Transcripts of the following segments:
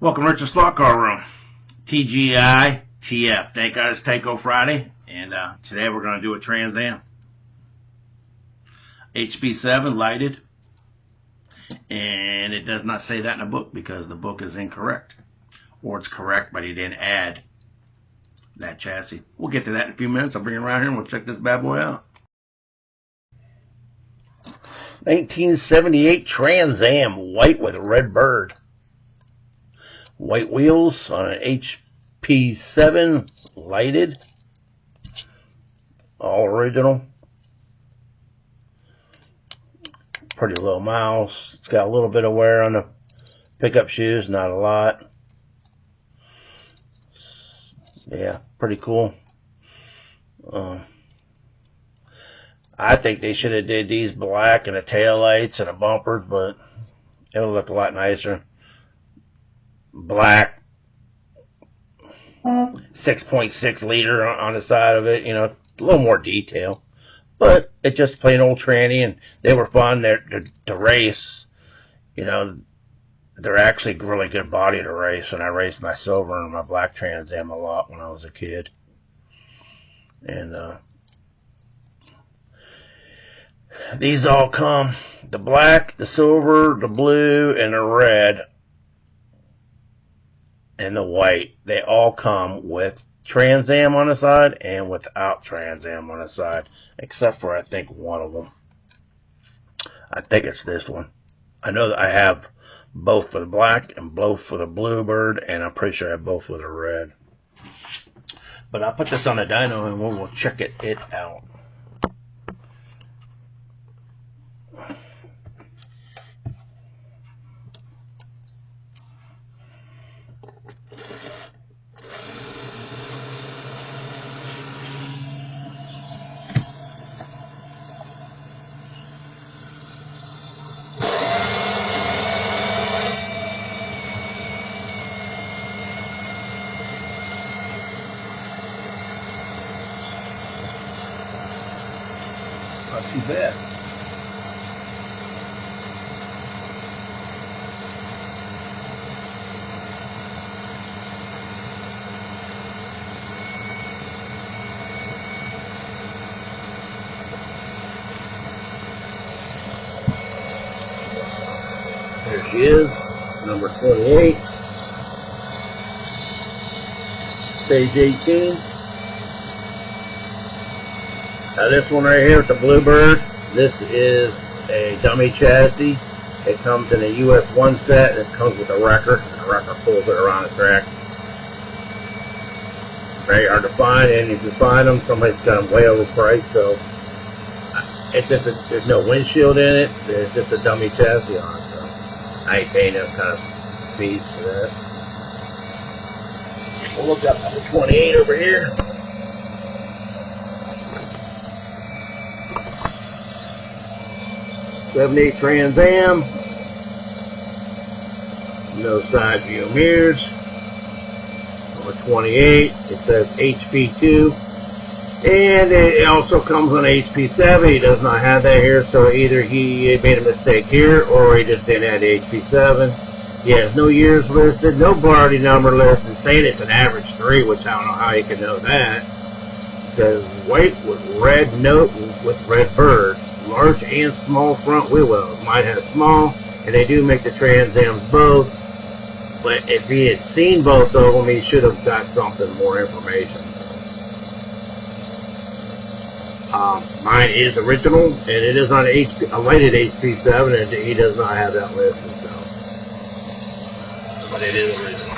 Welcome, Richard Slot Car Room. TGI TF. Thank God it's Tyco Friday, and today we're going to do a Trans Am. HP7 lighted, and it does not say that in the book because the book is incorrect. Or it's correct, but he didn't add that chassis. We'll get to that in a few minutes. I'll bring it around here and we'll check this bad boy out. 1978 Trans Am, white with a red bird. White wheels on an HP7, lighted, all original. Pretty low miles. It's got a little bit of wear on the pickup shoes, not a lot. Yeah, pretty cool. I think they should have did these black and the tail lights and the bumpers, but it would look a lot nicer. Black, 6.6 liter on the side of it, you know, a little more detail. But it's just plain old tranny, and they were fun to race. You know, they're actually really good body to race, and I raced my silver and my black Trans Am a lot when I was a kid. And these all come, the black, the silver, the blue, and the red, and the white. They all come with Trans Am on the side and without Trans Am on the side, except for I think one of them. I think it's this one. I know that I have both for the black and both for the bluebird, and I'm pretty sure I have both for the red. But I'll put this on the dyno and we'll check it out. Not too bad. There she is, number 28, stage 18. Now this one right here with the bluebird, this is a dummy chassis. It comes in a US 1 set, and it comes with a wrecker, and the wrecker pulls it around the track. Very hard to find, and if you find them, somebody's got them way overpriced, so it's just there's no windshield in it, there's just a dummy chassis on it, so I ain't paying them kind of fees for that. We'll look up number 28 over here. '78 Trans Am, no side view mirrors. Number 28, it says HP2, and it also comes on HP7. He does not have that here, so either he made a mistake here or he just didn't add HP7. He has no years listed, no body number listed, saying it's an average 3, which I don't know how you can know that. It says white with red note with red bird. Large and small front wheel wells. Mine has small, and they do make the Trans Ams both. But if he had seen both of them, he should have got something more information. Mine is original, and it is on a lighted HP7, and he does not have that listed. So, but it is original.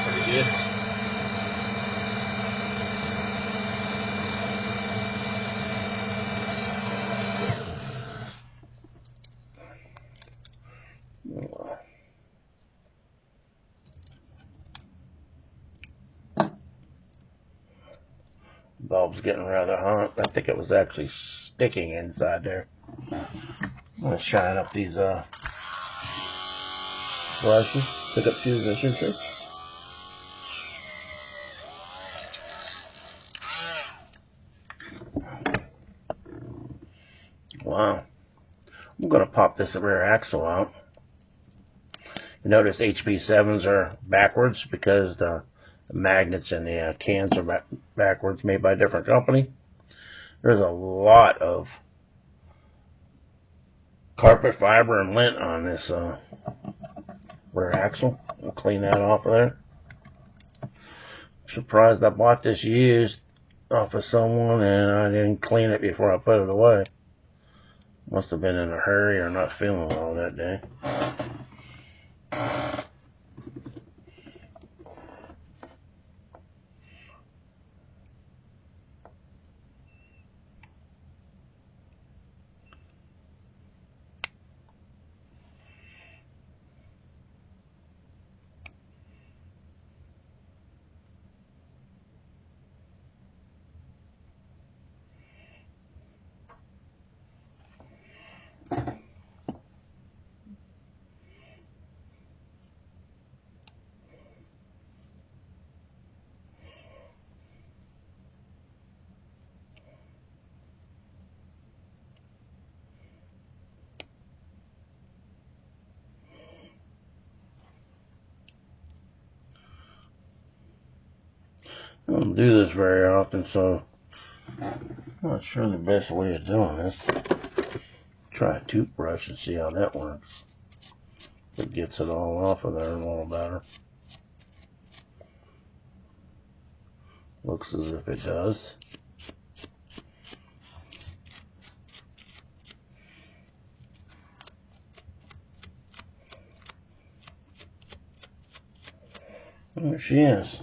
Pretty good. Bulb's getting rather hot. I think it was actually sticking inside there. I'm going to shine up these brushes. Pick up shoes, I should say. Wow. I'm going to pop this rear axle out. You notice HP7s are backwards because the magnets and the cans are backwards, made by a different company. There's a lot of carpet fiber and lint on this rear axle. We'll clean that off of there. Surprised I bought this used off of someone and I didn't clean it before I put it away. Must have been in a hurry or not feeling well that day. I don't do this very often, so I'm not sure the best way of doing this. Try a toothbrush and see how that works. If it gets it all off of there a little better. Looks as if it does. There she is.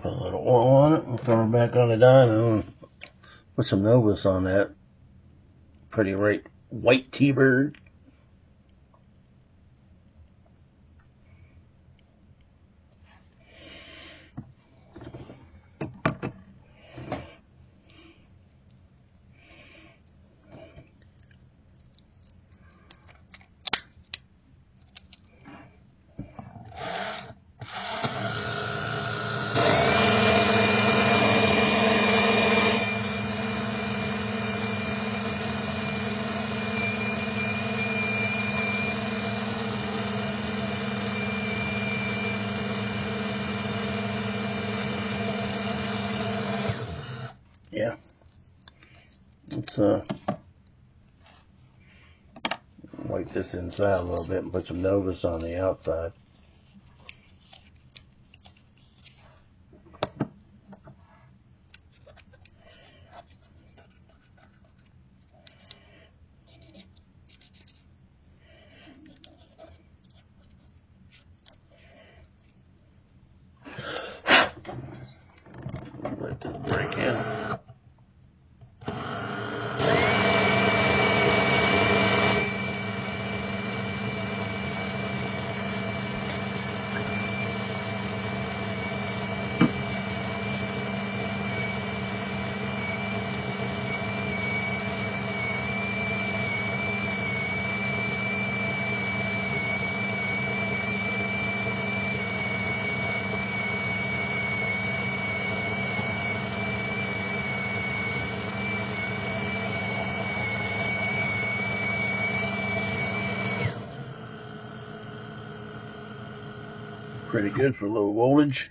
Put a little oil on it and throw it back on the dyno and put some Novus on that pretty white T-Bird. Yeah. Let's wipe this inside a little bit and put some Novus on the outside. Let this break in. Pretty good for low voltage.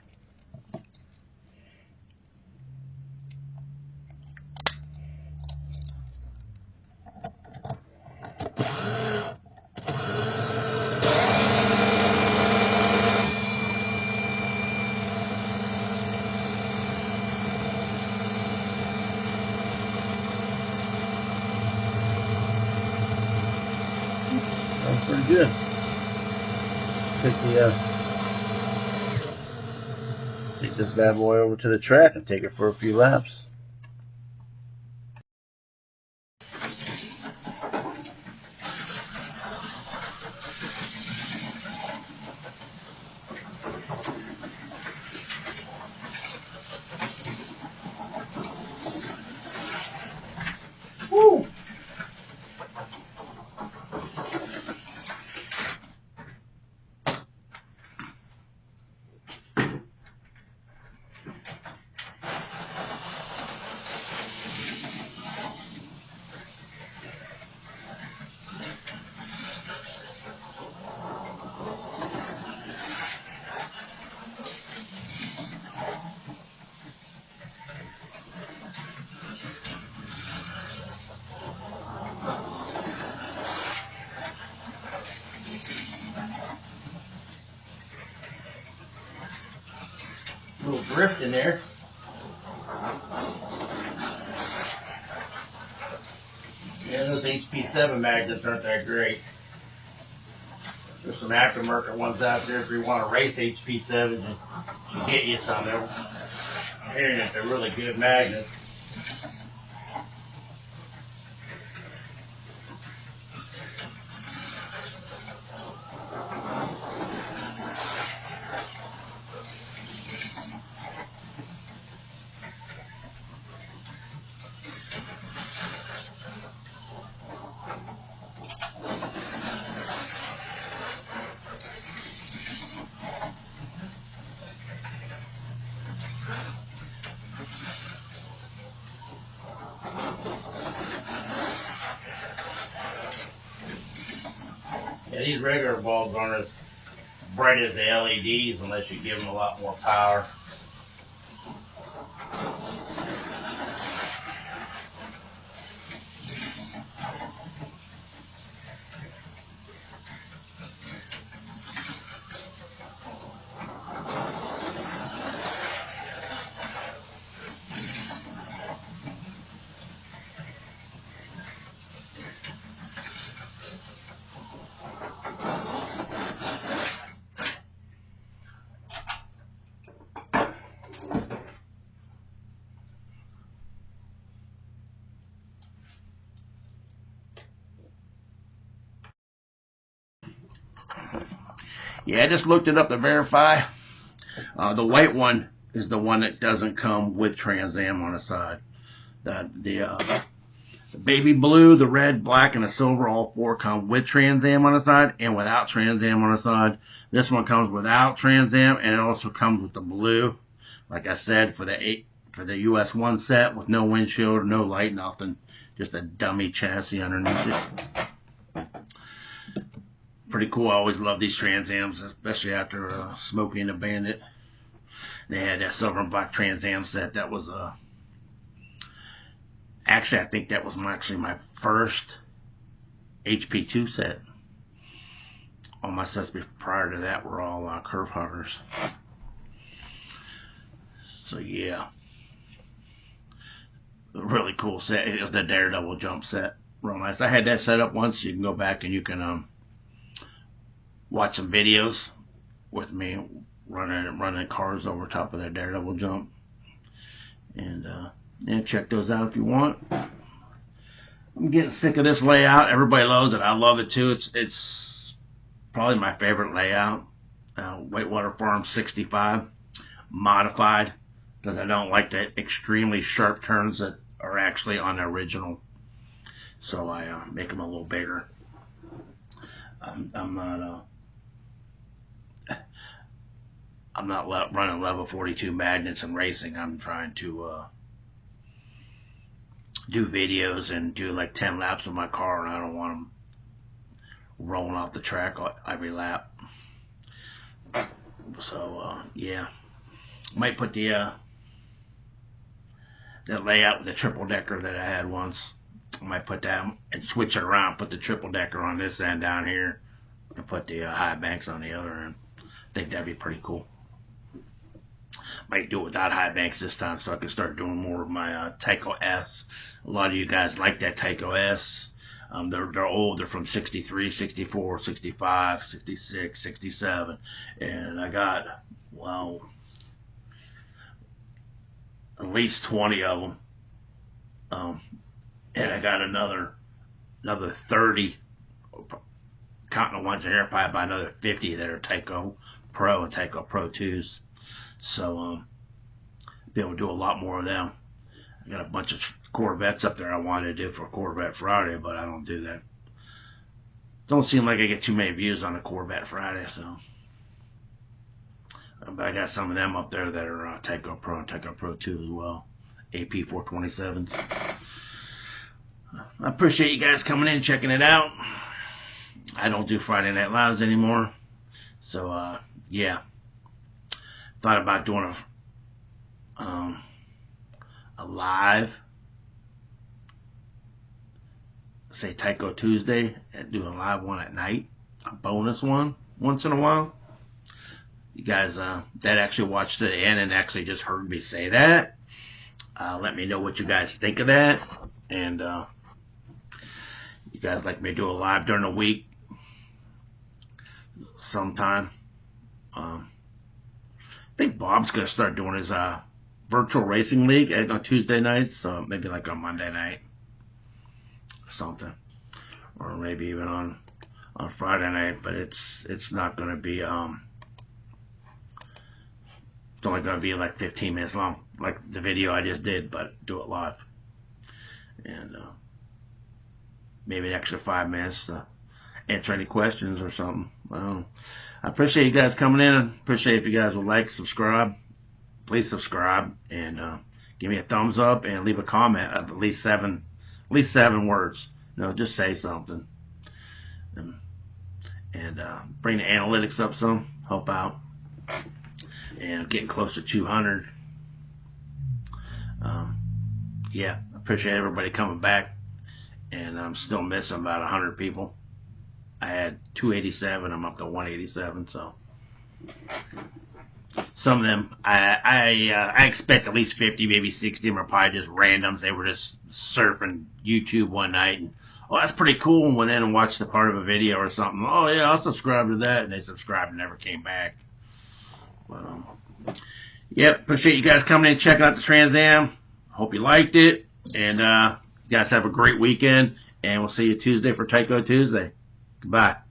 Sounds pretty good. Take this bad boy over to the track and take it for a few laps. Woo! rift in there. Yeah, those HP7 magnets aren't that great. There's some aftermarket ones out there if you want to race HP7s and you get you some. They're hearing that they're really good magnets. Yeah, these regular bulbs aren't as bright as the LEDs unless you give them a lot more power. Yeah, I just looked it up to verify. The white one is the one that doesn't come with Trans Am on the side. The baby blue, the red, black, and the silver, all four come with Trans Am on the side and without Trans Am on the side. This one comes without Trans Am, and it also comes with the blue. Like I said, for the US 1 set with no windshield, no light, nothing. Just a dummy chassis underneath it. Pretty cool. I always love these Trans Ams, especially after Smokey and the Bandit. They had that silver and black Trans Am set. That was actually, I think that was actually my first HP2 set. All my sets prior to that were all curve huggers. So yeah, a really cool set. It was the Daredevil jump set. Real nice. I had that set up once. You can go back and you can watch some videos with me running cars over top of that Daredevil jump, and yeah, check those out if you want. I'm getting sick of this layout. Everybody loves it. I love it too. It's probably my favorite layout. Whitewater Farm 65 modified, because I don't like the extremely sharp turns that are actually on the original, so I make them a little bigger. I'm not running level 42 magnets and racing. I'm trying to do videos and do like 10 laps of my car, and I don't want them rolling off the track every lap. So yeah, might put the that layout with the triple decker that I had once. I might put that and switch it around. Put the triple decker on this end down here, and put the high banks on the other end. I think that'd be pretty cool. Might do it without high banks this time, so I can start doing more of my Tyco S. A lot of you guys like that Tyco S. They're old. They're from 63, 64, 65, 66, 67. And I got, well, at least 20 of them. And I got another 30, counting the ones in here, probably about another 50 that are Tyco Pro and Tyco Pro 2s. So, be able to do a lot more of them. I got a bunch of Corvettes up there I wanted to do for Corvette Friday, but I don't do that. Don't seem like I get too many views on a Corvette Friday, so. But I got some of them up there that are Tyco Pro and Tyco Pro 2 as well. AP 427s. I appreciate you guys coming in, checking it out. I don't do Friday Night Lives anymore. So, yeah. Thought about doing a live, say Tyco Tuesday, and do a live one at night, a bonus one once in a while. you guys that actually watched to the end and actually just heard me say that. Let me know what you guys think of that. And you guys like me to do a live during the week sometime. I think Bob's going to start doing his virtual racing league on Tuesday nights, so maybe like on Monday night or something, or maybe even on Friday night. But it's not going to be it's only going to be like 15 minutes long, like the video I just did, but do it live. And maybe an extra 5 minutes to answer any questions or something. I appreciate you guys coming in. Appreciate if you guys would like, subscribe. Please subscribe and give me a thumbs up and leave a comment of at least seven words. Just say something. And bring the analytics up some, help out. And getting close to 200. Yeah, appreciate everybody coming back. And I'm still missing about 100 people. I had 287. I'm up to 187. So some of them, I expect at least 50, maybe 60 of them are probably just randoms. They were just surfing YouTube one night and, oh, that's pretty cool, and went in and watched a part of a video or something. Oh yeah, I'll subscribe to that, and they subscribed and never came back. But yep, appreciate you guys coming in and checking out the Trans Am. Hope you liked it, and you guys have a great weekend, and we'll see you Tuesday for Tyco Tuesday. Goodbye.